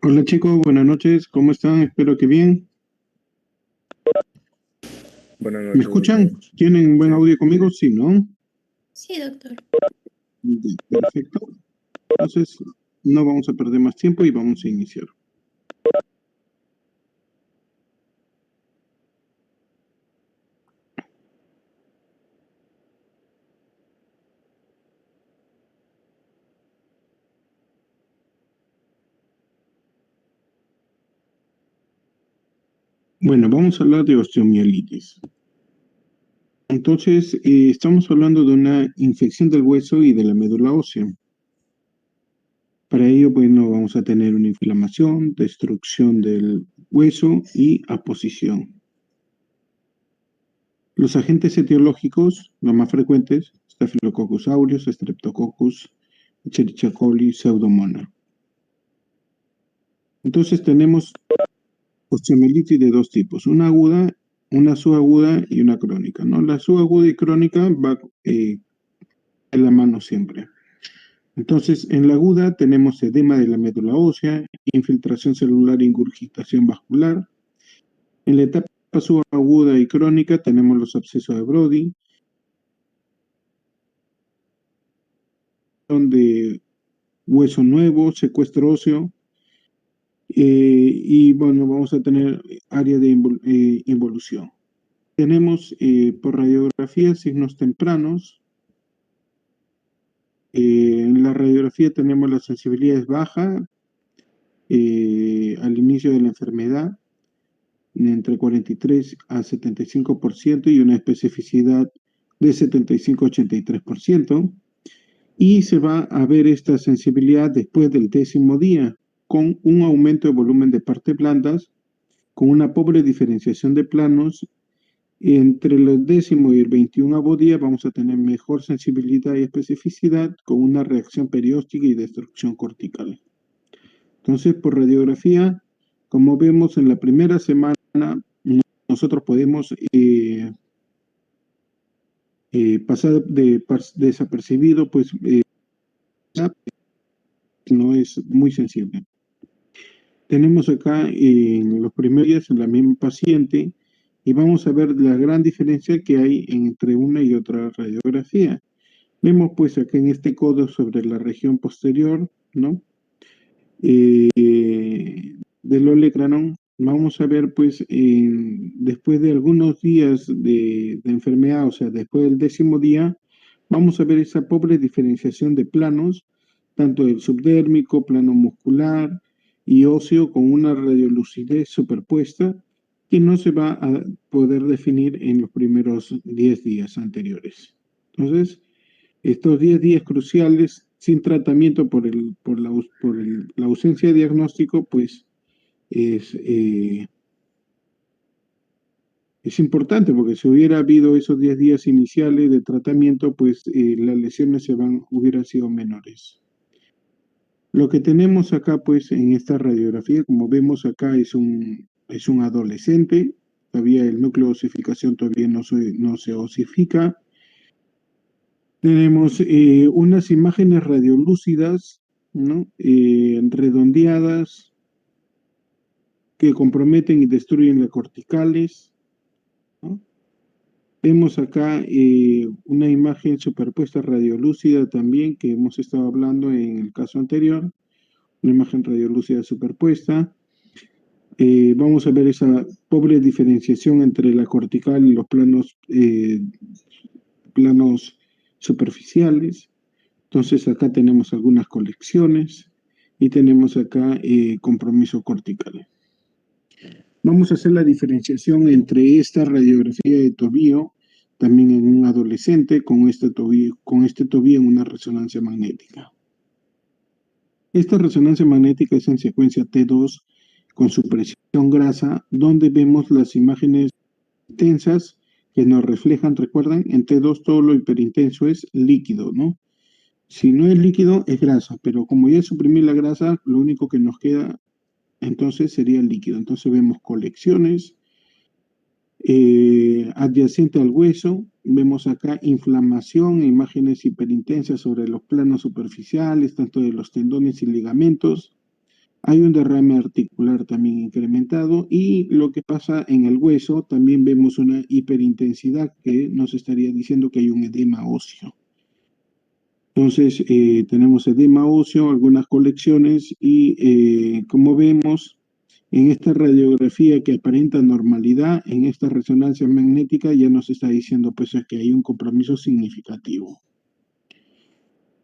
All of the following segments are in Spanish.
Hola chicos, buenas noches, ¿cómo están? Espero que bien. Buenas ¿Me noches, doctor. escuchan? ¿Tienen buen Sí, audio conmigo? Sí, ¿no? Sí, doctor. Ya, perfecto. Entonces, no vamos a perder más tiempo y vamos a iniciar. Bueno, vamos a hablar de osteomielitis. Entonces, estamos hablando de una infección del hueso y de la médula ósea. Para ello, bueno, vamos a tener una inflamación, destrucción del hueso y aposición. Los agentes etiológicos, los más frecuentes, Staphylococcus aureus, Streptococcus, Escherichia coli, Pseudomonas. Entonces tenemos osteomielitis de dos tipos, una aguda, una subaguda y una crónica, ¿no? La subaguda y crónica va en la mano siempre. Entonces, en la aguda tenemos edema de la médula ósea, infiltración celular e ingurgitación vascular. En la etapa subaguda y crónica tenemos los abscesos de Brody, de hueso nuevo, secuestro óseo, y bueno, vamos a tener área de involución. Tenemos por radiografía signos tempranos. En la radiografía tenemos la sensibilidad es baja al inicio de la enfermedad, entre 43 a 75% y una especificidad de 75-83%. Y se va a ver esta sensibilidad después del 10º día, con un aumento de volumen de partes blandas, con una pobre diferenciación de planos. Entre el 10º y el 21º día vamos a tener mejor sensibilidad y especificidad con una reacción perióstica y destrucción cortical. Entonces, por radiografía, como vemos en la primera semana, nosotros podemos pasar desapercibido, pues no es muy sensible. Tenemos acá en los primeros días en la misma paciente y vamos a ver la gran diferencia que hay entre una y otra radiografía. Vemos pues acá en este codo sobre la región posterior, ¿no? Del olecranon, vamos a ver pues después de algunos días de enfermedad, o sea, después del 10º día, vamos a ver esa pobre diferenciación de planos, tanto el subdérmico, plano muscular y óseo, con una radiolucidez superpuesta que no se va a poder definir en los primeros 10 días anteriores. Entonces, estos 10 días cruciales sin tratamiento por la ausencia de diagnóstico, pues es importante, porque si hubiera habido esos 10 días iniciales de tratamiento, pues las lesiones hubieran sido menores. Lo que tenemos acá, pues, en esta radiografía, como vemos acá, es un adolescente. Todavía el núcleo de osificación todavía no se osifica. Tenemos unas imágenes radiolúcidas, ¿no? Redondeadas, que comprometen y destruyen las corticales, ¿no? Vemos acá una imagen superpuesta radiolúcida también, que hemos estado hablando en el caso anterior, una imagen radiolúcida superpuesta. Vamos a ver esa pobre diferenciación entre la cortical y los planos superficiales. Entonces acá tenemos algunas colecciones y tenemos acá compromiso cortical. Vamos a hacer la diferenciación entre esta radiografía de tobillo, también en un adolescente, con este tobillo en una resonancia magnética. Esta resonancia magnética es en secuencia T2 con supresión grasa, donde vemos las imágenes intensas que nos reflejan, recuerdan, en T2 todo lo hiperintenso es líquido, ¿no? Si no es líquido, es grasa, pero como ya suprimí la grasa, lo único que nos queda entonces sería el líquido. Entonces vemos colecciones adyacente al hueso. Vemos acá inflamación e imágenes hiperintensas sobre los planos superficiales, tanto de los tendones y ligamentos. Hay un derrame articular también incrementado y lo que pasa en el hueso, también vemos una hiperintensidad que nos estaría diciendo que hay un edema óseo. Entonces, tenemos edema óseo, algunas colecciones y como vemos en esta radiografía que aparenta normalidad, en esta resonancia magnética ya nos está diciendo pues que hay un compromiso significativo.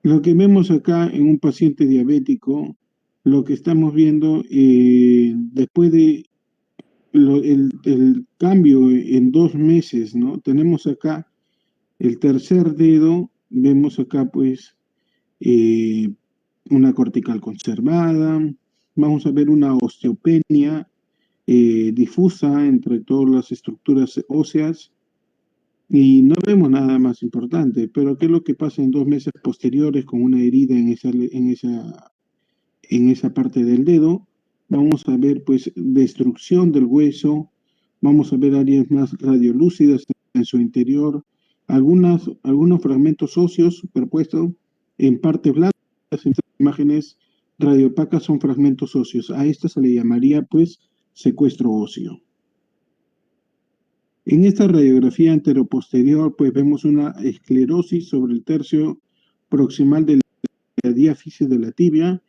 Lo que vemos acá en un paciente diabético, lo que estamos viendo después de el cambio en 2 meses, ¿no? Tenemos acá el tercer dedo, vemos acá pues eh, una cortical conservada, vamos a ver una osteopenia difusa entre todas las estructuras óseas y no vemos nada más importante, pero ¿qué es lo que pasa en 2 meses posteriores con una herida en esa parte del dedo? Vamos a ver pues destrucción del hueso, vamos a ver áreas más radiolúcidas en su interior, algunos fragmentos óseos superpuestos en partes blandas, en imágenes radiopacas son fragmentos óseos. A esto se le llamaría pues secuestro óseo. En esta radiografía anteroposterior pues vemos una esclerosis sobre el tercio proximal de la diáfisis de la tibia,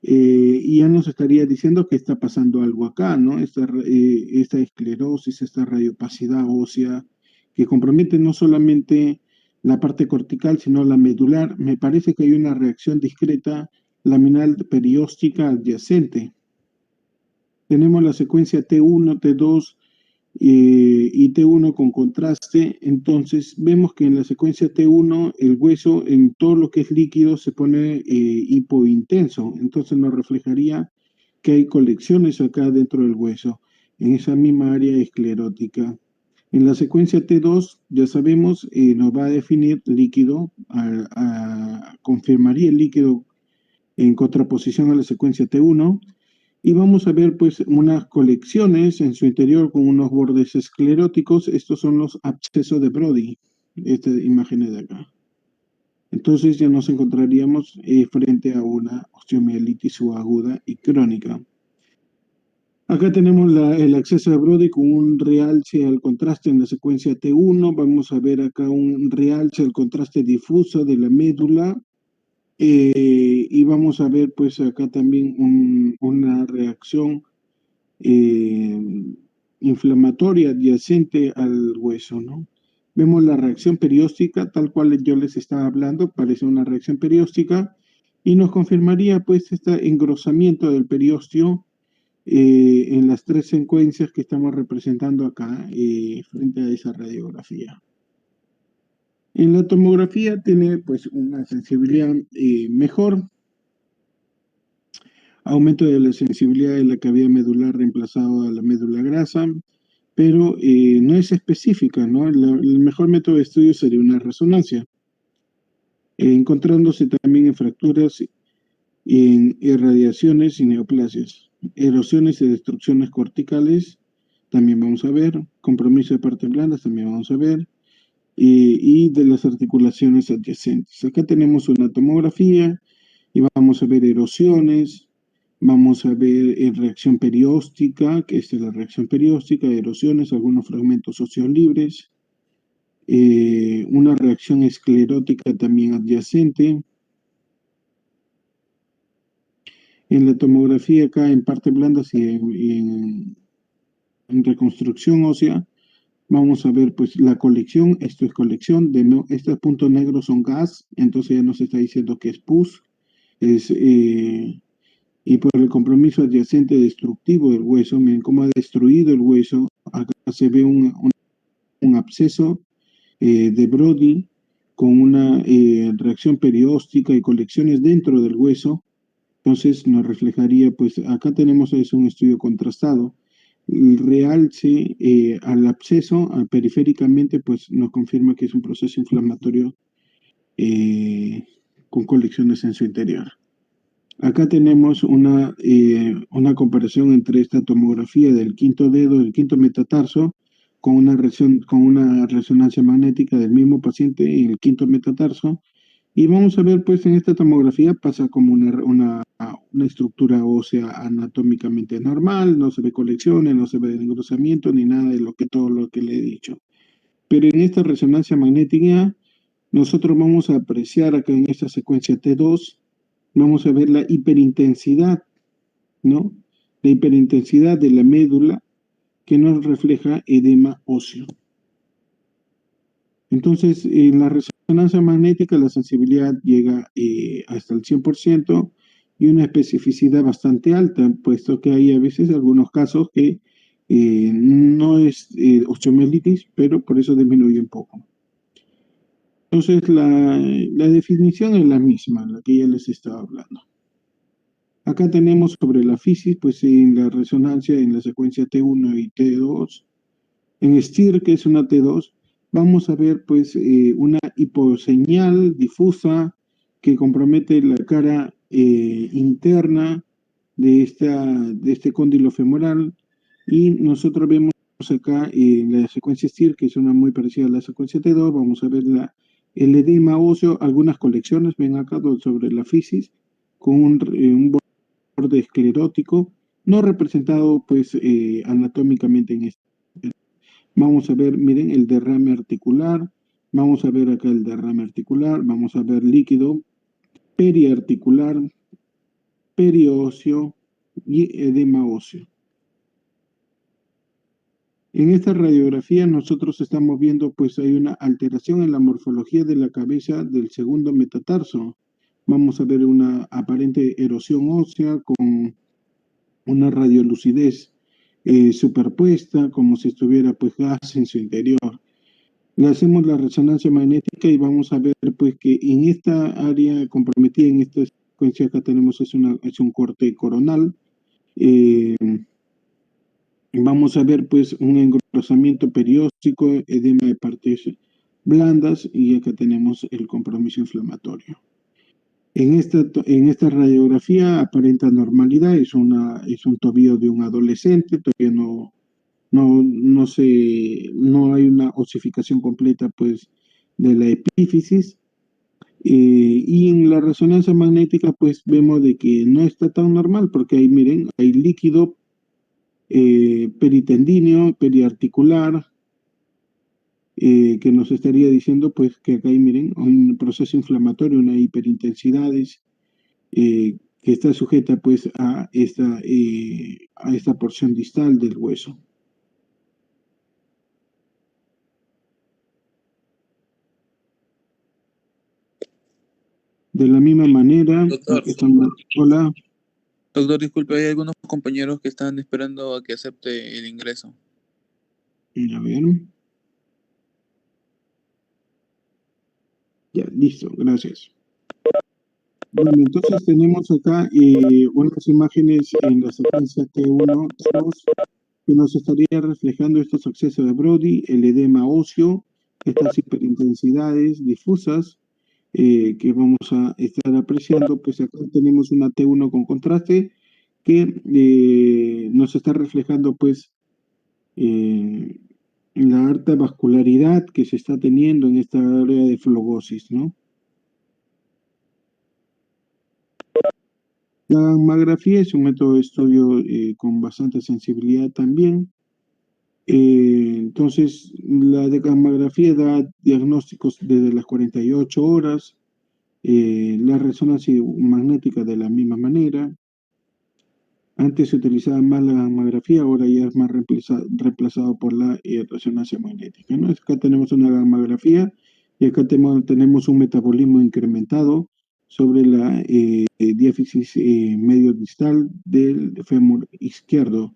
y ya nos estaría diciendo que está pasando algo acá, ¿no? Esta esclerosis, esta radiopacidad ósea, que compromete no solamente la parte cortical, sino la medular. Me parece que hay una reacción discreta laminal perióstica adyacente. Tenemos la secuencia T1, T2 y T1 con contraste. Entonces vemos que en la secuencia T1 el hueso en todo lo que es líquido se pone hipointenso, entonces nos reflejaría que hay colecciones acá dentro del hueso, en esa misma área esclerótica. En la secuencia T2 ya sabemos, nos va a definir líquido, confirmaría el líquido en contraposición a la secuencia T1. Y vamos a ver pues unas colecciones en su interior con unos bordes escleróticos. Estos son los abscesos de Brody, esta imagen de acá. Entonces ya nos encontraríamos frente a una osteomielitis subaguda y crónica. Acá tenemos el acceso de Brody con un realce al contraste en la secuencia T1. Vamos a ver acá un realce al contraste difuso de la médula. Y vamos a ver pues acá también una reacción inflamatoria adyacente al hueso, ¿no? Vemos la reacción perióstica, tal cual yo les estaba hablando, parece una reacción perióstica, y nos confirmaría pues este engrosamiento del periósteo en las 3 secuencias que estamos representando acá frente a esa radiografía. En la tomografía tiene pues una sensibilidad mejor, aumento de la sensibilidad de la cavidad medular reemplazado a la médula grasa, pero no es específica, ¿no? El mejor método de estudio sería una resonancia, encontrándose también en fracturas, en irradiaciones y neoplasias, erosiones y destrucciones corticales, también vamos a ver, compromiso de partes blandas, también vamos a ver, y de las articulaciones adyacentes. Acá tenemos una tomografía y vamos a ver erosiones, vamos a ver reacción perióstica, que esta es la reacción perióstica, erosiones, algunos fragmentos óseos libres, una reacción esclerótica también adyacente. En la tomografía acá en partes blandas y en reconstrucción ósea, vamos a ver pues la colección, esto es colección, estos puntos negros son gas, entonces ya nos está diciendo que es pus, y por el compromiso adyacente destructivo del hueso, miren cómo ha destruido el hueso, acá se ve un absceso de Brody con una reacción perióstica y colecciones dentro del hueso, entonces nos reflejaría, pues acá tenemos eso, un estudio contrastado. El realce al absceso, periféricamente, pues nos confirma que es un proceso inflamatorio con colecciones en su interior. Acá tenemos una comparación entre esta tomografía del quinto dedo, del quinto metatarso, con una resonancia magnética del mismo paciente en el quinto metatarso. Y vamos a ver, pues en esta tomografía pasa como una estructura ósea anatómicamente normal, no se ve colecciones, no se ve engrosamiento ni nada de todo lo que le he dicho. Pero en esta resonancia magnética, nosotros vamos a apreciar acá en esta secuencia T2, vamos a ver la hiperintensidad, ¿no? La hiperintensidad de la médula que nos refleja edema óseo. Entonces, en la resonancia magnética la sensibilidad llega hasta el 100% y una especificidad bastante alta, puesto que hay a veces algunos casos que no es osteomielitis, pero por eso disminuye un poco. Entonces, la definición es la misma, la que ya les estaba hablando. Acá tenemos sobre la fisis, pues en la resonancia, en la secuencia T1 y T2, en STIR, que es una T2, vamos a ver pues una hiposeñal difusa que compromete la cara interna de este cóndilo femoral, y nosotros vemos acá en la secuencia STIR, que es una muy parecida a la secuencia T2, vamos a ver el edema óseo, algunas colecciones, ven acá sobre la fisis, con un borde esclerótico, no representado pues anatómicamente en este. Vamos a ver, miren, el derrame articular. Vamos a ver acá el derrame articular. Vamos a ver líquido periarticular, perióseo y edema óseo. En esta radiografía nosotros estamos viendo, pues hay una alteración en la morfología de la cabeza del segundo metatarso. Vamos a ver una aparente erosión ósea con una radiolucidez superpuesta, como si estuviera pues gas en su interior. Le hacemos la resonancia magnética y vamos a ver pues que en esta área comprometida, en esta secuencia acá tenemos es un corte coronal. Vamos a ver pues un engrosamiento perióstico, edema de partes blandas, y acá tenemos el compromiso inflamatorio. En esta radiografía aparenta normalidad, es un tobillo de un adolescente, todavía no hay una osificación completa pues de la epífisis, y en la resonancia magnética pues vemos de que no está tan normal, porque ahí miren, hay líquido peritendíneo, periarticular, que nos estaría diciendo pues que acá hay, miren, un proceso inflamatorio, una hiperintensidades, que está sujeta pues a esta porción distal del hueso. De la misma manera, Doctor, hola. doctor, disculpe, hay algunos compañeros que están esperando a que acepte el ingreso. A ver. Ya, listo, gracias. Bueno, entonces tenemos acá unas imágenes en la secuencia T1, T2, que nos estaría reflejando estos accesos de Brody, el edema óseo, estas hiperintensidades difusas que vamos a estar apreciando. Pues acá tenemos una T1 con contraste que nos está reflejando pues la alta vascularidad que se está teniendo en esta área de flogosis, ¿no? La gammagrafía es un método de estudio con bastante sensibilidad también. Entonces, la de gammagrafía da diagnósticos desde las 48 horas, la resonancia magnética de la misma manera. Antes se utilizaba más la gammagrafía, ahora ya es más reemplazado por la resonancia magnética, ¿no? Acá tenemos una gammagrafía y acá tenemos un metabolismo incrementado sobre la diáfisis medio distal del fémur izquierdo.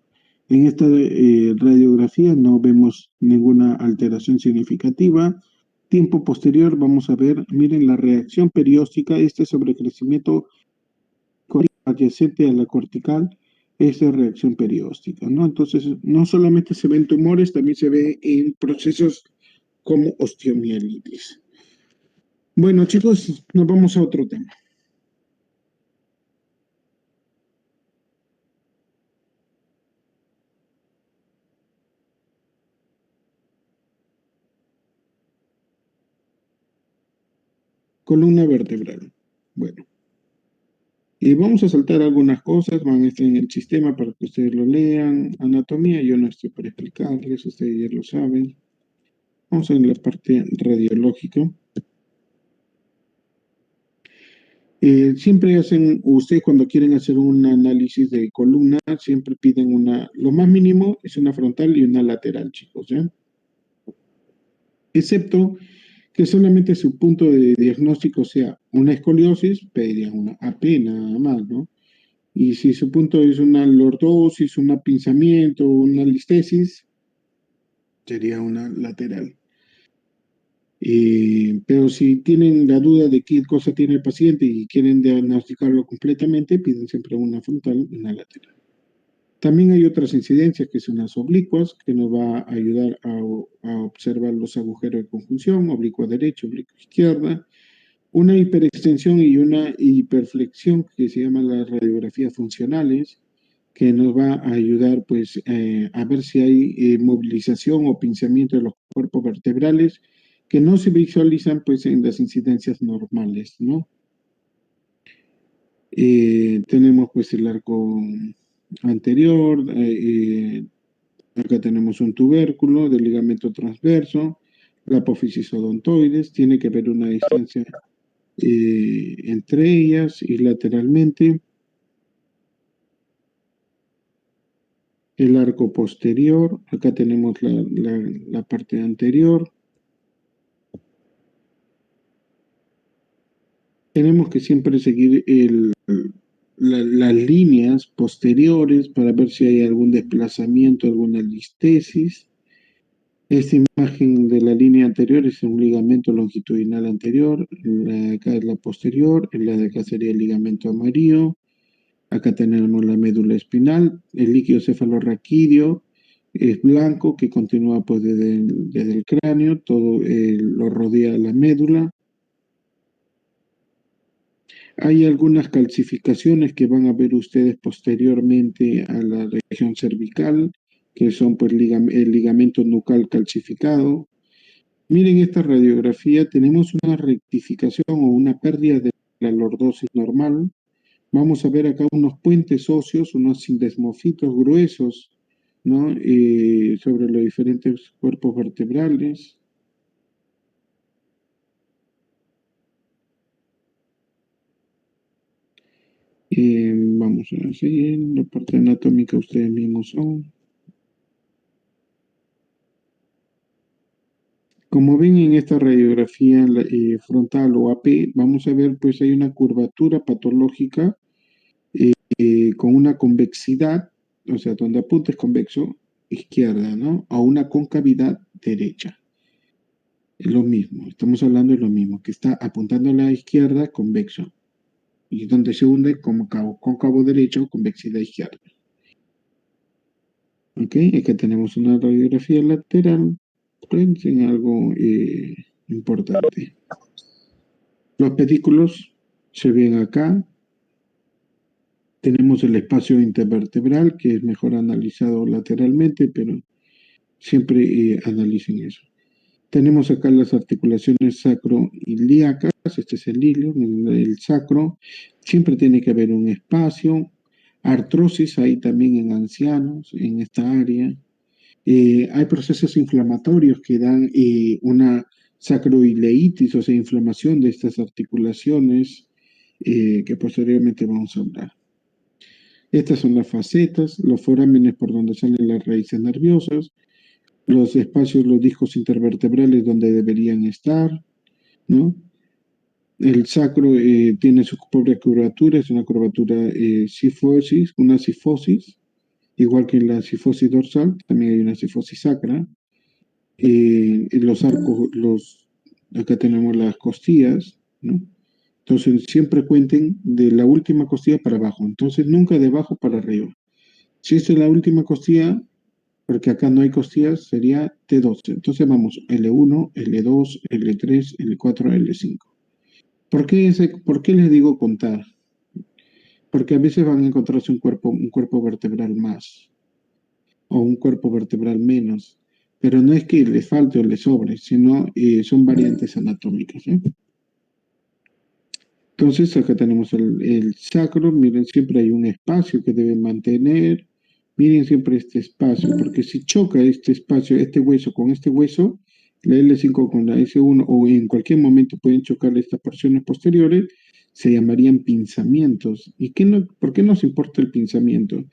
En esta radiografía no vemos ninguna alteración significativa. Tiempo posterior vamos a ver, miren la reacción perióstica, este sobrecrecimiento adyacente a la cortical, esa reacción perióstica, ¿no? Entonces, no solamente se ven tumores, también se ve en procesos como osteomielitis. Bueno, chicos, nos vamos a otro tema. Columna vertebral. Bueno, y vamos a saltar algunas cosas, van a estar en el sistema para que ustedes lo lean. Anatomía, yo no estoy para explicarles, ustedes ya lo saben. Vamos a ver la parte radiológica. Siempre hacen, ustedes cuando quieren hacer un análisis de columna, siempre piden lo más mínimo es una frontal y una lateral, chicos, ¿ya? Excepto que solamente su punto de diagnóstico sea una escoliosis, pedirían una AP nada más, ¿no? Y si su punto es una lordosis, un apinzamiento, una listesis, sería una lateral. Pero si tienen la duda de qué cosa tiene el paciente y quieren diagnosticarlo completamente, piden siempre una frontal y una lateral. También hay otras incidencias que son las oblicuas, que nos va a ayudar a observar los agujeros de conjunción, oblicua derecha, oblicua izquierda, una hiperextensión y una hiperflexión que se llaman las radiografías funcionales, que nos va a ayudar pues a ver si hay movilización o pinzamiento de los cuerpos vertebrales que no se visualizan pues en las incidencias normales, ¿no? Tenemos pues el arco anterior, acá tenemos un tubérculo del ligamento transverso, la apófisis odontoides, tiene que haber una distancia entre ellas y lateralmente. El arco posterior, acá tenemos la parte anterior. Tenemos que siempre seguir las líneas posteriores para ver si hay algún desplazamiento, alguna listesis. Esta imagen de la línea anterior es un ligamento longitudinal anterior, la de acá es la posterior, la de acá sería el ligamento amarillo. Acá tenemos la médula espinal, el líquido cefalorraquídeo es blanco que continúa pues desde el cráneo, todo lo rodea la médula. Hay algunas calcificaciones que van a ver ustedes posteriormente a la región cervical, que son pues el ligamento nucal calcificado. Miren esta radiografía, tenemos una rectificación o una pérdida de la lordosis normal. Vamos a ver acá unos puentes óseos, unos sindesmofitos gruesos, ¿no? Sobre los diferentes cuerpos vertebrales. Vamos a seguir, la parte anatómica ustedes mismos son. Como ven en esta radiografía frontal o AP, vamos a ver pues hay una curvatura patológica con una convexidad, o sea, donde apunta es convexo, izquierda, ¿no? A una concavidad derecha. Es lo mismo, estamos hablando de lo mismo, que está apuntando a la izquierda, convexo. Y donde se hunde cóncavo derecho, convexidad izquierda. ¿Ok? Acá tenemos una radiografía lateral. Piensen en algo importante. Los pedículos se ven acá. Tenemos el espacio intervertebral, que es mejor analizado lateralmente, pero siempre analicen eso. Tenemos acá las articulaciones sacroiliacas, este es el ilio, el sacro. Siempre tiene que haber un espacio. Artrosis hay también en ancianos, en esta área. Hay procesos inflamatorios que dan una sacroileitis, o sea, inflamación de estas articulaciones, que posteriormente vamos a hablar. Estas son las facetas, los forámenes por donde salen las raíces nerviosas, los espacios, los discos intervertebrales donde deberían estar, ¿no? El sacro tiene su propia curvatura, es una curvatura sifosis, una sifosis, igual que en la sifosis dorsal, también hay una sifosis sacra. Los arcos, acá tenemos las costillas, ¿no? Entonces siempre cuenten de la última costilla para abajo, entonces nunca de abajo para arriba. Si esta es la última costilla, porque acá no hay costillas, sería T12. Entonces vamos L1, L2, L3, L4, L5. ¿Por qué les digo contar? Porque a veces van a encontrarse un cuerpo vertebral más o un cuerpo vertebral menos. Pero no es que les falte o les sobre, sino son variantes anatómicas, ¿eh? Entonces, acá tenemos el sacro. Miren, siempre hay un espacio que debe mantener. Miren siempre este espacio, porque si choca este espacio, este hueso con este hueso, la L5 con la S1, o en cualquier momento pueden chocar estas porciones posteriores, se llamarían pinzamientos. ¿Y por qué nos importa el pinzamiento?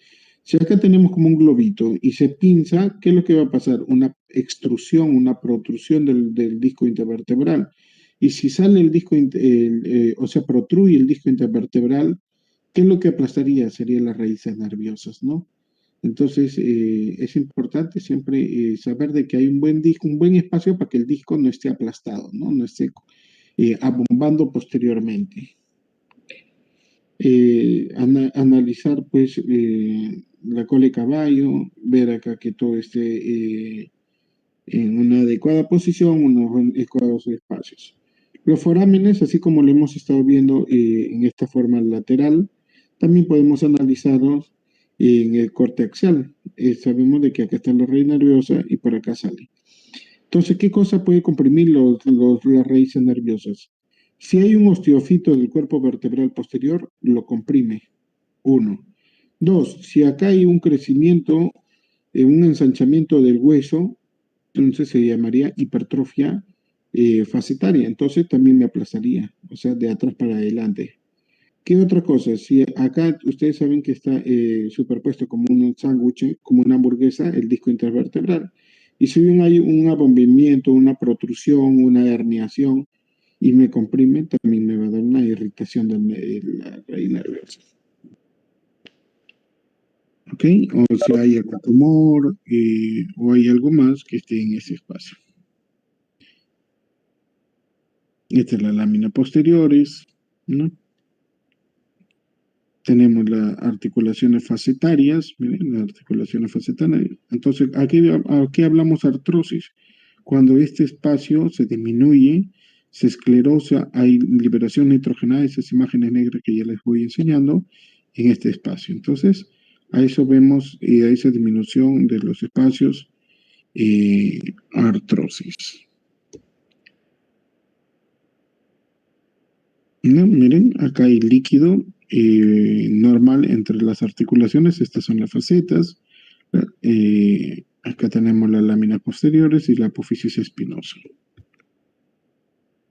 Si acá tenemos como un globito y se pinza, ¿qué es lo que va a pasar? Una extrusión, una protrusión del disco intervertebral. Y si sale el disco, o sea, protruye el disco intervertebral, ¿qué es lo que aplastaría? Serían las raíces nerviosas, ¿no? Entonces, es importante siempre saber de que hay un buen disco, un buen espacio para que el disco no esté aplastado, ¿no? No esté abombando posteriormente. Analizar, pues, la cola de caballo, ver acá que todo esté en una adecuada posición, unos adecuados espacios. Los forámenes, así como lo hemos estado viendo en esta forma lateral, también podemos analizarlos en el corte axial. Sabemos de que acá está la raíz nerviosa y por acá sale. Entonces, ¿qué cosa puede comprimir las raíces nerviosas? Si hay un osteofito del cuerpo vertebral posterior, lo comprime. Uno. Dos, si acá hay un crecimiento, un ensanchamiento del hueso, entonces se llamaría hipertrofia facetaria. Entonces también me aplastaría, o sea, de atrás para adelante. ¿Qué otra cosa? Si acá ustedes saben que está superpuesto como un sándwich, como una hamburguesa, el disco intervertebral. Y si hay un abombamiento, una protrusión, una herniación y me comprime, también me va a dar una irritación de la raíz nerviosa. ¿Ok? O si hay algún tumor o hay algo más que esté en ese espacio. Esta es la lámina posteriores, ¿no? Tenemos las articulaciones facetarias, miren, las articulaciones facetarias. Entonces, aquí hablamos artrosis. Cuando este espacio se disminuye, se esclerosa, hay liberación nitrogenada, esas imágenes negras que ya les voy enseñando, en este espacio. Entonces, a eso vemos, a esa disminución de los espacios, artrosis. No, miren, acá hay líquido normal entre las articulaciones, estas son las facetas. Acá tenemos las láminas posteriores y la apófisis espinosa.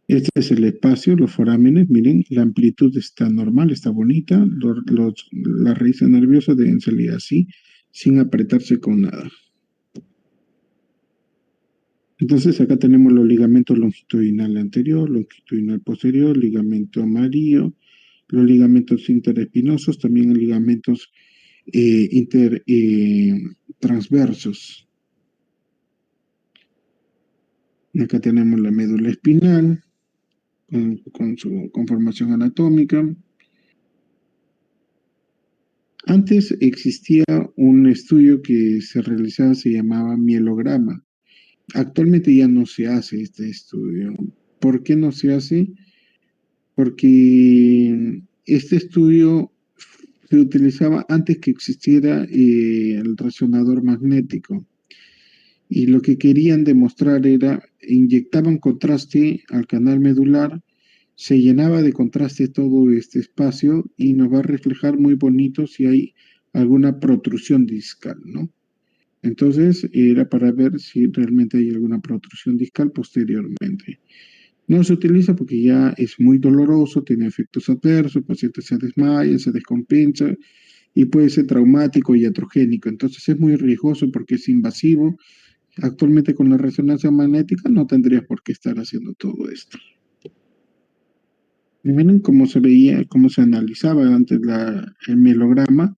Este es el espacio, los forámenes, miren, la amplitud está normal, está bonita, las raíces nerviosas deben salir así, sin apretarse con nada. Entonces acá tenemos los ligamentos longitudinal anterior, longitudinal posterior, ligamento amarillo, los ligamentos interespinosos, también ligamentos transversos. Acá tenemos la médula espinal con su conformación anatómica. Antes existía un estudio que se realizaba, se llamaba mielograma. Actualmente ya no se hace este estudio. ¿Por qué no se hace? Porque este estudio se utilizaba antes que existiera el resonador magnético. Y lo que querían demostrar era, inyectaban contraste al canal medular, se llenaba de contraste todo este espacio y nos va a reflejar muy bonito si hay alguna protrusión discal, ¿no? Entonces era para ver si realmente hay alguna protrusión discal posteriormente. No se utiliza porque ya es muy doloroso, tiene efectos adversos, el paciente se desmaya, se descompensa y puede ser traumático y iatrogénico. Entonces es muy riesgoso porque es invasivo. Actualmente con la resonancia magnética no tendrías por qué estar haciendo todo esto. Y miren cómo se veía, cómo se analizaba antes el mielograma.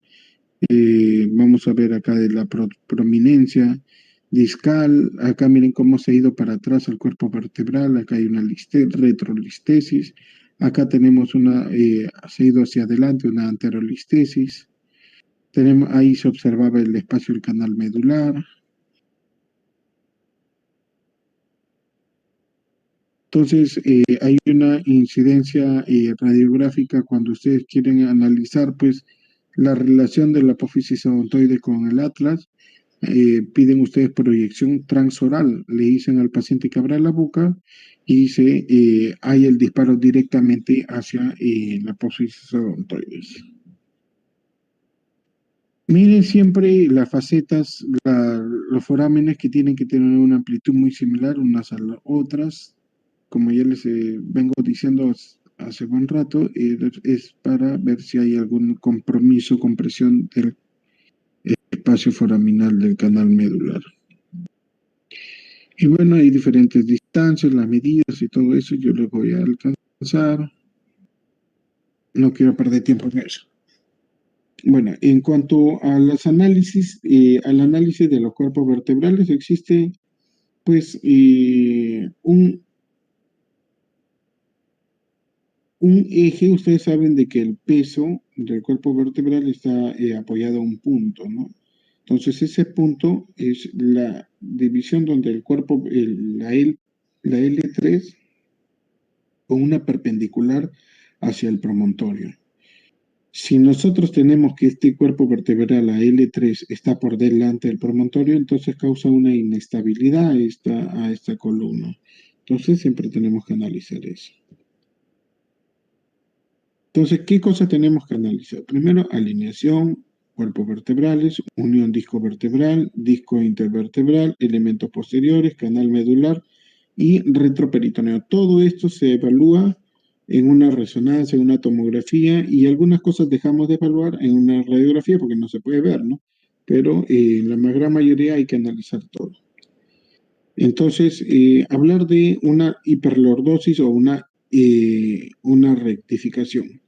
Vamos a ver acá de la prominencia discal. Acá miren cómo se ha ido para atrás el cuerpo vertebral. Acá hay una retrolistesis. Acá tenemos se ha ido hacia adelante una anterolistesis. Ahí se observaba el espacio del canal medular. Entonces, hay una incidencia radiográfica cuando ustedes quieren analizar, pues, la relación de la apófisis odontoide con el atlas. Piden ustedes proyección transoral. Le dicen al paciente que abra la boca y hay el disparo directamente hacia la apófisis odontoides. Miren siempre las facetas, los forámenes que tienen que tener una amplitud muy similar unas a las otras. Como ya les vengo diciendo hace buen rato, es para ver si hay algún compromiso, compresión del espacio foraminal del canal medular. Y bueno, hay diferentes distancias, las medidas y todo eso, yo les voy a alcanzar. No quiero perder tiempo en eso. Bueno, en cuanto a los análisis, al análisis de los cuerpos vertebrales, existe pues un eje. Ustedes saben de que el peso del cuerpo vertebral está apoyado a un punto, ¿no? Entonces ese punto es la división donde el cuerpo, la L3, con una perpendicular hacia el promontorio. Si nosotros tenemos que este cuerpo vertebral, la L3, está por delante del promontorio, entonces causa una inestabilidad a esta columna. Entonces siempre tenemos que analizar eso. Entonces, ¿qué cosas tenemos que analizar? Primero, alineación, cuerpos vertebrales, unión disco vertebral, disco intervertebral, elementos posteriores, canal medular y retroperitoneo. Todo esto se evalúa en una resonancia, en una tomografía, y algunas cosas dejamos de evaluar en una radiografía porque no se puede ver, ¿no? Pero en la gran mayoría hay que analizar todo. Entonces, hablar de una hiperlordosis o una rectificación.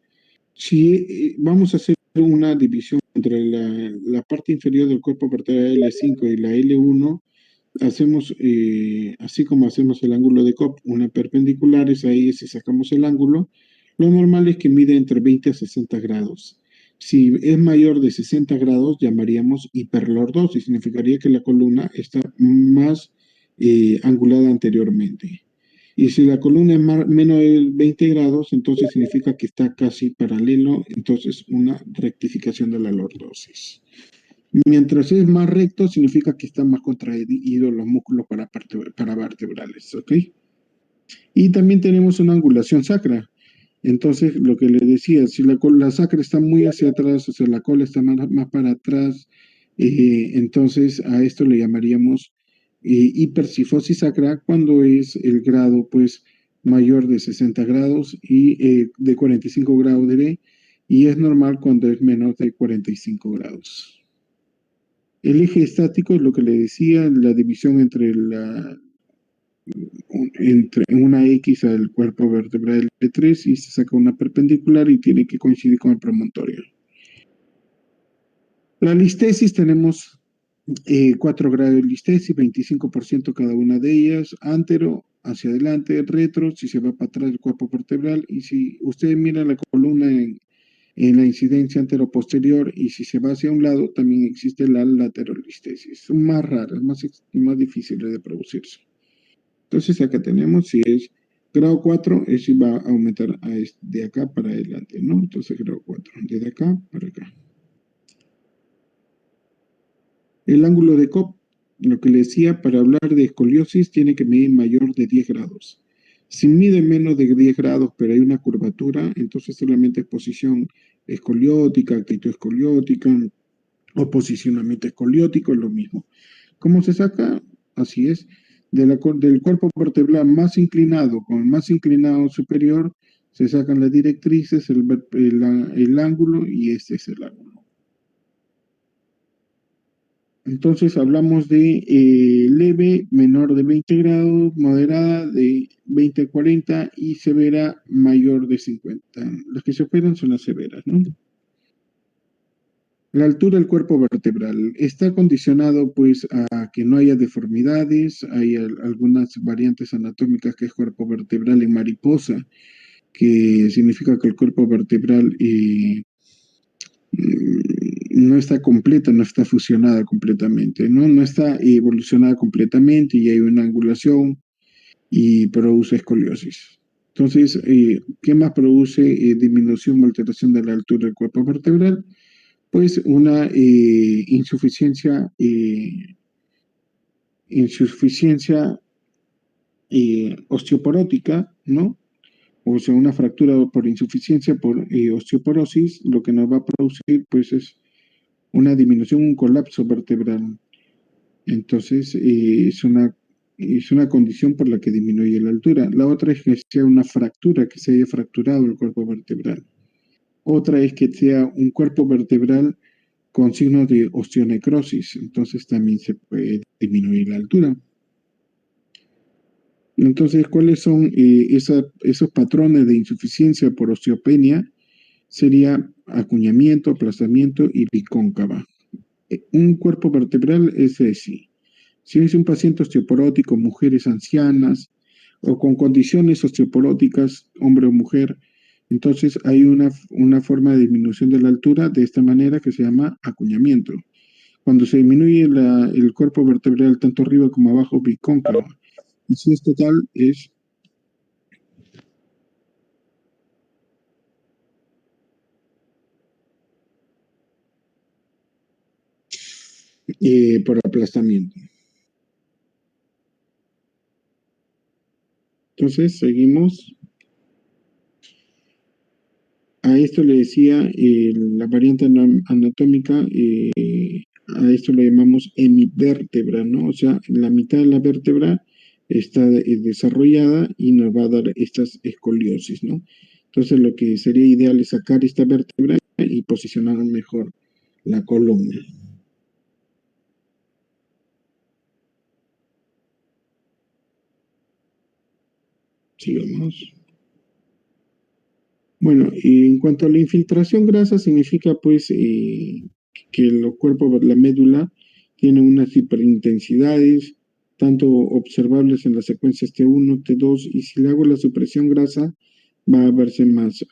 Si vamos a hacer una división entre la parte inferior del cuerpo vertebral L5 y la L1, hacemos, así como hacemos el ángulo de Cobb, una perpendicular, es ahí, si sacamos el ángulo, lo normal es que mide entre 20 a 60 grados. Si es mayor de 60 grados, llamaríamos hiperlordosis, significaría que la columna está más angulada anteriormente. Y si la columna es menos de 20 grados, entonces significa que está casi paralelo, entonces una rectificación de la lordosis. Mientras es más recto, significa que están más contraídos los músculos para vertebrales, ¿ok? Y también tenemos una angulación sacra. Entonces, lo que le decía, si la sacra está muy hacia atrás, o sea, la cola está más para atrás, entonces a esto le llamaríamos hipercifosis sacra cuando es el grado, pues, mayor de 60 grados y de 45 grados de B, y es normal cuando es menor de 45 grados. El eje estático es lo que le decía, la división entre una X al cuerpo vertebral L3 y se saca una perpendicular y tiene que coincidir con el promontorio. La listesis tenemos 4 grados de listesis, 25% cada una de ellas, antero, hacia adelante, retro, si se va para atrás el cuerpo vertebral, y si ustedes miran la columna en la incidencia anteroposterior, y si se va hacia un lado, también existe la laterolistesis. Son más raras, más difíciles de producirse. Entonces acá tenemos, si es grado 4, es si va a aumentar de acá para adelante, ¿no? Entonces grado 4, desde acá para acá. El ángulo de Cobb, lo que le decía, para hablar de escoliosis tiene que medir mayor de 10 grados. Si mide menos de 10 grados, pero hay una curvatura, entonces solamente es posición escoliótica, actitud escoliótica o posicionamiento escoliótico, es lo mismo. ¿Cómo se saca? Así es. Del cuerpo vertebral más inclinado con el más inclinado superior, se sacan las directrices, el ángulo, y este es el ángulo. Entonces hablamos de leve, menor de 20 grados, moderada de 20 a 40 y severa mayor de 50. Las que se operan son las severas, ¿no? La altura del cuerpo vertebral está condicionado pues a que no haya deformidades. Hay algunas variantes anatómicas que es cuerpo vertebral en mariposa, que significa que el cuerpo vertebral no está completa, no está fusionada completamente, ¿no? No está evolucionada completamente y hay una angulación y produce escoliosis. Entonces, ¿qué más produce disminución o alteración de la altura del cuerpo vertebral? Pues una insuficiencia osteoporótica, ¿no? O sea, una fractura por insuficiencia por osteoporosis, lo que nos va a producir, pues, es una disminución, un colapso vertebral. Entonces, es una condición por la que disminuye la altura. La otra es que sea una fractura, que se haya fracturado el cuerpo vertebral. Otra es que sea un cuerpo vertebral con signos de osteonecrosis, entonces también se puede disminuir la altura. Entonces, ¿cuáles son esos patrones de insuficiencia por osteopenia? Sería acuñamiento, aplastamiento y bicóncava. Un cuerpo vertebral es así. Si es un paciente osteoporótico, mujeres ancianas o con condiciones osteoporóticas, hombre o mujer, entonces hay una forma de disminución de la altura de esta manera que se llama acuñamiento. Cuando se disminuye el cuerpo vertebral tanto arriba como abajo, bicóncavo. Y si es total, es por aplastamiento. Entonces, seguimos. A esto le decía la variante anatómica, a esto le llamamos hemivértebra, ¿no? O sea, la mitad de la vértebra está desarrollada y nos va a dar estas escoliosis, ¿no? Entonces, lo que sería ideal es sacar esta vértebra y posicionar mejor la columna. Sigamos. Bueno, y en cuanto a la infiltración grasa, significa pues que los cuerpos, la médula, tiene unas hiperintensidades, tanto observables en las secuencias T1, T2, y si le hago la supresión grasa, va a verse más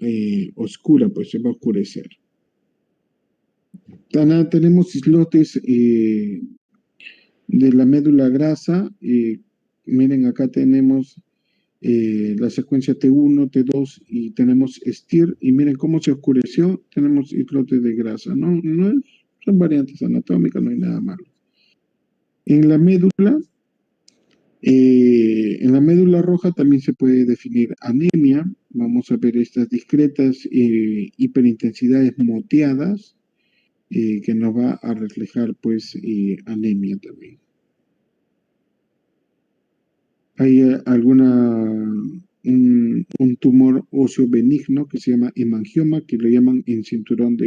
oscura, pues se va a oscurecer. Tenemos islotes de la médula grasa. Miren, acá tenemos la secuencia T1, T2 y tenemos STIR, y miren cómo se oscureció, tenemos islotes de grasa, ¿no? Son variantes anatómicas, no hay nada malo. En la médula roja también se puede definir anemia. Vamos a ver estas discretas hiperintensidades moteadas que nos va a reflejar pues anemia también. Hay un tumor óseo benigno que se llama hemangioma, que lo llaman en cinturón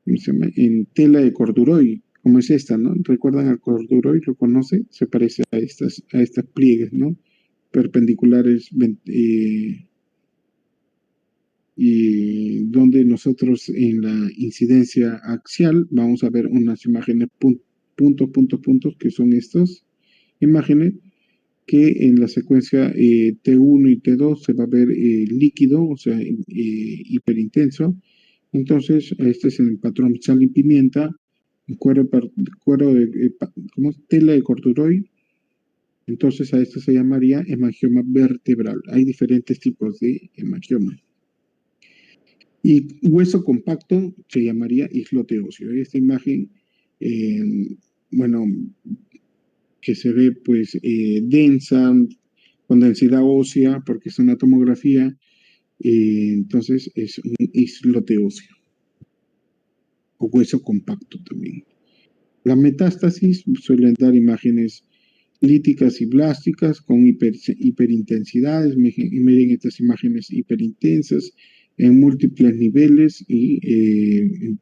¿cómo se llama? En tela de corduroy, como es esta, ¿no? ¿Recuerdan al corduroy? ¿Lo conoce? Se parece a estas pliegues, ¿no? Perpendiculares, y donde nosotros en la incidencia axial vamos a ver unas imágenes puntos, que son estas imágenes, que en la secuencia T1 y T2 se va a ver líquido, o sea, hiperintenso. Entonces, este es el patrón sal y pimienta, cuero de ¿cómo es? Tela de corduroy. Entonces, a esto se llamaría hemangioma vertebral. Hay diferentes tipos de hemangioma. Y hueso compacto se llamaría islote óseo. Esta imagen, bueno, que se ve pues densa, con densidad ósea, porque es una tomografía, entonces es un islote óseo, o hueso compacto también. La metástasis suelen dar imágenes líticas y blásticas con hiperintensidades. Miren estas imágenes hiperintensas en múltiples niveles y en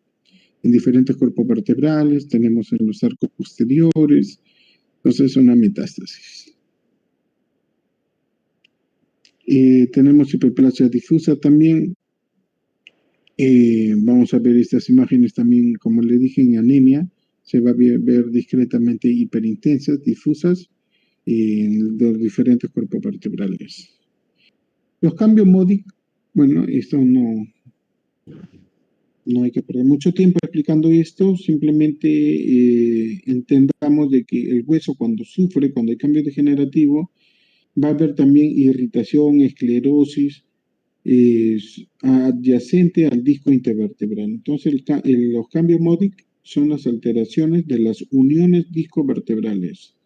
diferentes cuerpos vertebrales. Tenemos en los arcos posteriores. Entonces es una metástasis. Tenemos hiperplasia difusa también. Vamos a ver estas imágenes también, como le dije, en anemia. Se va a ver discretamente hiperintensas, difusas, en los diferentes cuerpos vertebrales. Los cambios MODIC, bueno, esto no hay que perder mucho tiempo explicando esto, simplemente entendamos de que el hueso cuando sufre, cuando hay cambio degenerativo, va a haber también irritación, esclerosis, adyacente al disco intervertebral. Entonces, los cambios MODIC son las alteraciones de las uniones discovertebrales.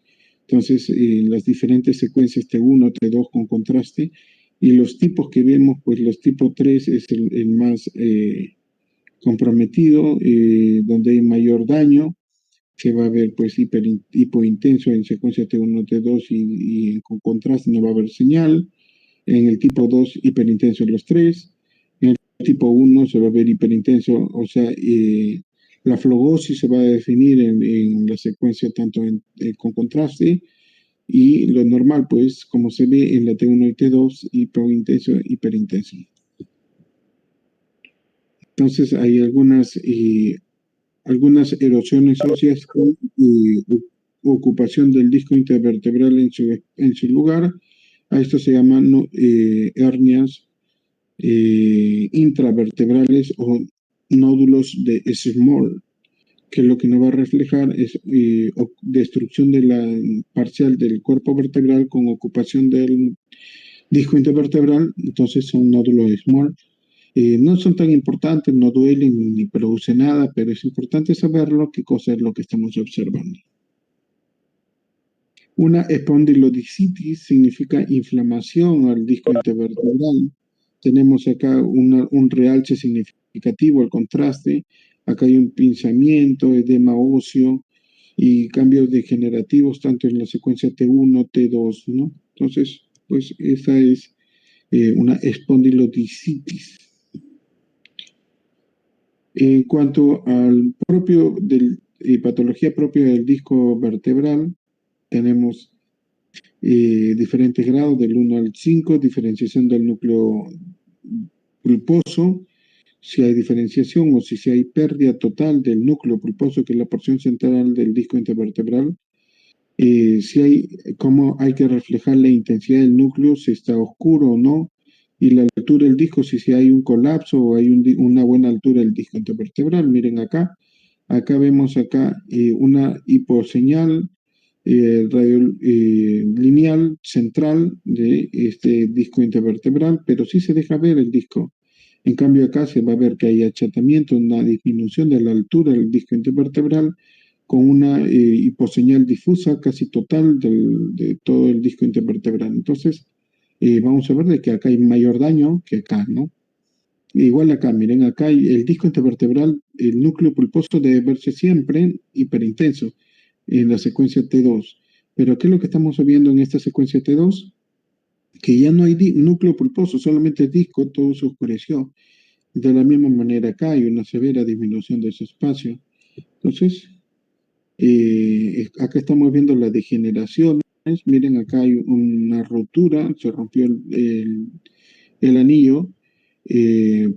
Entonces, las diferentes secuencias T1, T2 con contraste, y los tipos que vemos, pues los tipo 3 es el más comprometido, donde hay mayor daño, que va a haber pues hipointenso en secuencia T1, T2 y con contraste no va a haber señal. En el tipo 2, hiperintenso en los tres. En el tipo 1 se va a ver hiperintenso, o sea, la flogosis se va a definir en la secuencia tanto con contraste y lo normal, pues, como se ve en la T1 y T2, hipointenso, hiperintenso. Entonces, hay algunas erosiones óseas con ocupación del disco intervertebral en su lugar. A esto se llaman hernias intravertebrales o nódulos de Small, que lo que nos va a reflejar es destrucción de la parcial del cuerpo vertebral con ocupación del disco intervertebral, entonces son nódulos Small. No son tan importantes, no duelen ni producen nada, pero es importante saberlo, qué cosa es lo que estamos observando. Una espondilodicitis significa inflamación al disco intervertebral. Tenemos acá un realce significativo al contraste. Acá hay un pinzamiento, edema óseo y cambios degenerativos tanto en la secuencia T1, T2, ¿no? Entonces, pues esa es una espondilodicitis. En cuanto al patología propia del disco vertebral, tenemos diferentes grados del 1 al 5, diferenciación del núcleo pulposo, si hay diferenciación o si hay pérdida total del núcleo pulposo, que es la porción central del disco intervertebral, si hay, cómo hay que reflejar la intensidad del núcleo, si está oscuro o no, y la altura del disco, si hay un colapso o hay una buena altura del disco intervertebral. Miren acá vemos una hiposeñal lineal central de este disco intervertebral, pero sí se deja ver el disco. En cambio acá se va a ver que hay achatamiento, una disminución de la altura del disco intervertebral con una hiposeñal difusa casi total de todo el disco intervertebral. Entonces, vamos a ver de que acá hay mayor daño que acá, ¿no? Igual acá, miren, acá el disco intervertebral, el núcleo pulposo debe verse siempre hiperintenso en la secuencia T2. Pero ¿qué es lo que estamos viendo en esta secuencia T2? Que ya no hay núcleo pulposo, solamente el disco, todo se oscureció. De la misma manera acá hay una severa disminución de ese espacio. Entonces, acá estamos viendo las degeneraciones. Miren, acá hay una rotura, se rompió el anillo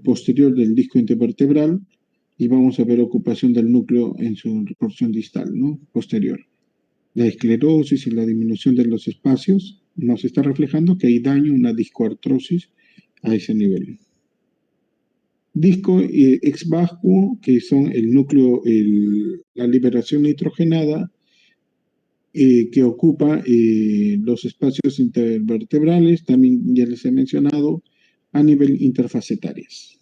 posterior del disco intervertebral y vamos a ver ocupación del núcleo en su porción distal, ¿no? Posterior. La esclerosis y la disminución de los espacios nos está reflejando que hay daño, una discoartrosis a ese nivel. Disco ex vacuo, que son el núcleo, la liberación nitrogenada, que ocupa los espacios intervertebrales, también ya les he mencionado, a nivel interfacetarias.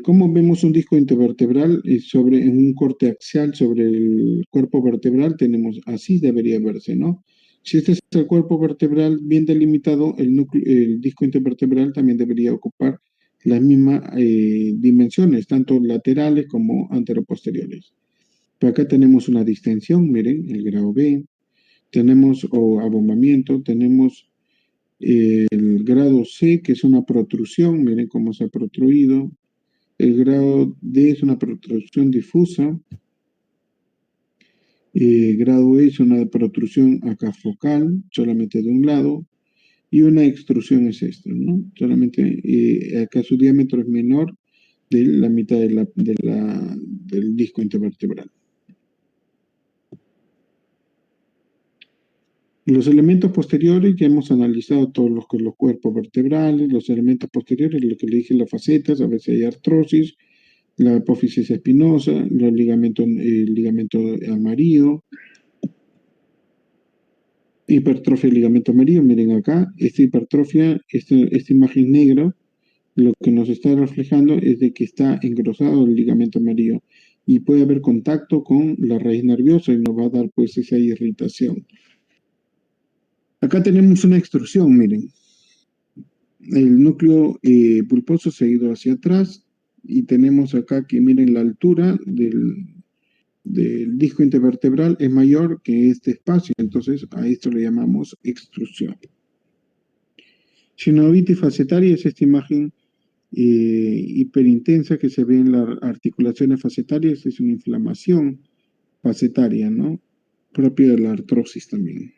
¿Cómo vemos un disco intervertebral en un corte axial sobre el cuerpo vertebral? Tenemos, así debería verse, ¿no? Si este es el cuerpo vertebral bien delimitado, el disco intervertebral también debería ocupar las mismas dimensiones, tanto laterales como anteroposteriores. Pero acá tenemos una distensión, miren, el grado B, tenemos abombamiento, tenemos el grado C, que es una protrusión, miren cómo se ha protruido. El grado D es una protrusión difusa. Grado E es una protrusión acá focal, solamente de un lado. Y una extrusión es esta, ¿no? Solamente acá su diámetro es menor de la mitad del disco intervertebral. Los elementos posteriores, ya hemos analizado todos los cuerpos vertebrales, los elementos posteriores, lo que le dije, las facetas, a veces hay artrosis, la apófisis espinosa, el ligamento amarillo, hipertrofia del ligamento amarillo. Miren acá, esta hipertrofia, esta imagen negra, lo que nos está reflejando es de que está engrosado el ligamento amarillo. y puede haber contacto con la raíz nerviosa y nos va a dar pues esa irritación. Acá tenemos una extrusión, miren. El núcleo pulposo se ha ido hacia atrás y tenemos acá que miren la altura del disco intervertebral es mayor que este espacio, entonces a esto le llamamos extrusión. Sinovitis facetaria es esta imagen hiperintensa que se ve en las articulaciones facetarias, es una inflamación facetaria, ¿no? Propia de la artrosis también.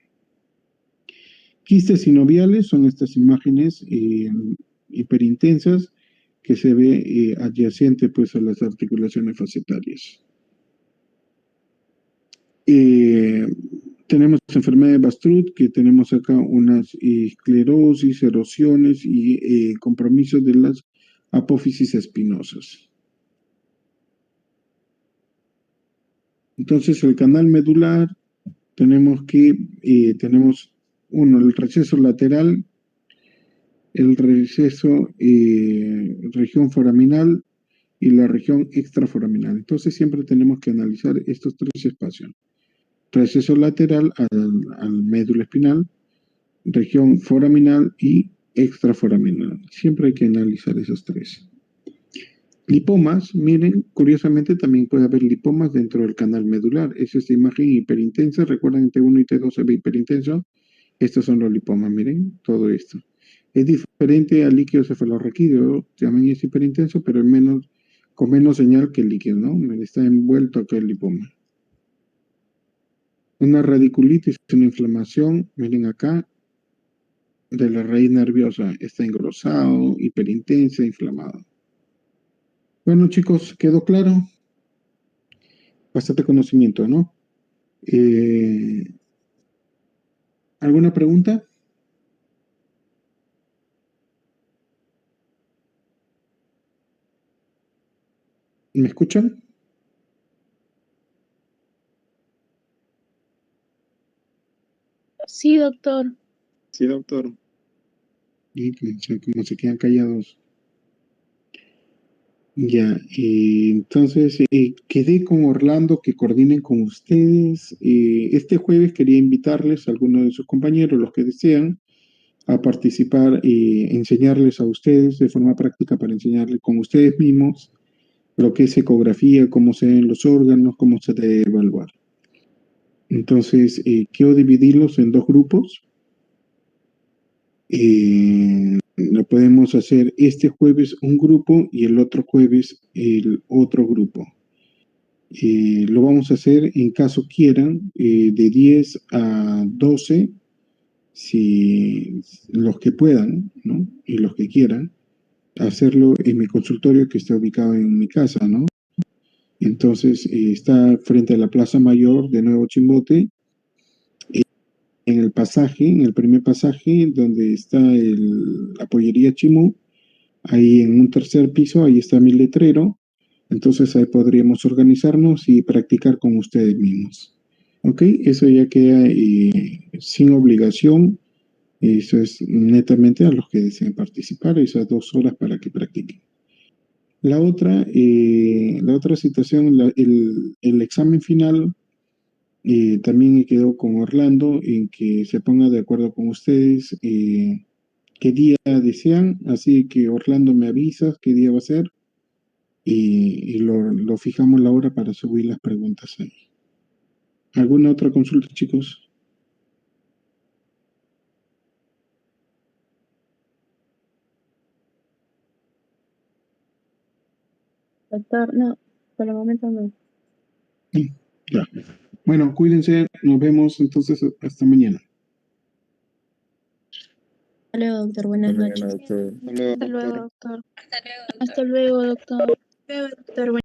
Quistes sinoviales son estas imágenes hiperintensas que se ve adyacente pues a las articulaciones facetarias. Tenemos enfermedad de Bastrouth, que tenemos acá unas esclerosis, erosiones y compromisos de las apófisis espinosas. Entonces, el canal medular, tenemos uno, el receso lateral, el receso región foraminal y la región extraforaminal. Entonces, siempre tenemos que analizar estos tres espacios. Receso lateral al médula espinal, región foraminal y extraforaminal. Siempre hay que analizar esos tres. Lipomas, miren, curiosamente también puede haber lipomas dentro del canal medular. Es esta imagen hiperintensa. Recuerdan que T1 y T2 se ve hiperintenso. Estos son los lipomas, miren, todo esto. Es diferente al líquido cefalorraquídeo, también es hiperintenso, pero con menos señal que el líquido, ¿no? Está envuelto acá el lipoma. Una radiculitis, una inflamación, miren acá, de la raíz nerviosa. Está engrosado, hiperintensa, inflamado. Bueno, chicos, ¿quedó claro? Bastante conocimiento, ¿no? ¿Alguna pregunta? ¿Me escuchan? Sí, doctor. Sí, doctor. Y como se quedan callados. Ya, entonces quedé con Orlando que coordinen con ustedes. Este jueves quería invitarles a algunos de sus compañeros, los que desean, a participar y enseñarles a ustedes de forma práctica para enseñarles con ustedes mismos lo que es ecografía, cómo se ven los órganos, cómo se debe evaluar. Entonces, quiero dividirlos en dos grupos. Lo podemos hacer este jueves un grupo y el otro jueves el otro grupo. Lo vamos a hacer en caso quieran de 10 a 12, si los que puedan, ¿no? Y los que quieran, hacerlo en mi consultorio que está ubicado en mi casa, ¿no? Entonces, está frente a la Plaza Mayor de Nuevo Chimbote, en el pasaje, en el primer pasaje, donde está la pollería Chimú, ahí en un tercer piso, ahí está mi letrero. Entonces ahí podríamos organizarnos y practicar con ustedes mismos. ¿Ok? Eso ya queda sin obligación. Eso es netamente a los que deseen participar, esas 2 horas para que practiquen. La otra situación, el examen final, también quedó con Orlando en que se ponga de acuerdo con ustedes qué día desean. Así que Orlando me avisas qué día va a ser y lo fijamos la hora para subir las preguntas ahí. ¿Alguna otra consulta, chicos? Doctor, no, por el momento no. Ya. Bueno, cuídense, nos vemos entonces hasta mañana. Hasta luego, doctor. Buenas noches. Hasta luego, Hasta luego, doctor. doctor. Hasta luego, doctor. Hasta luego, doctor.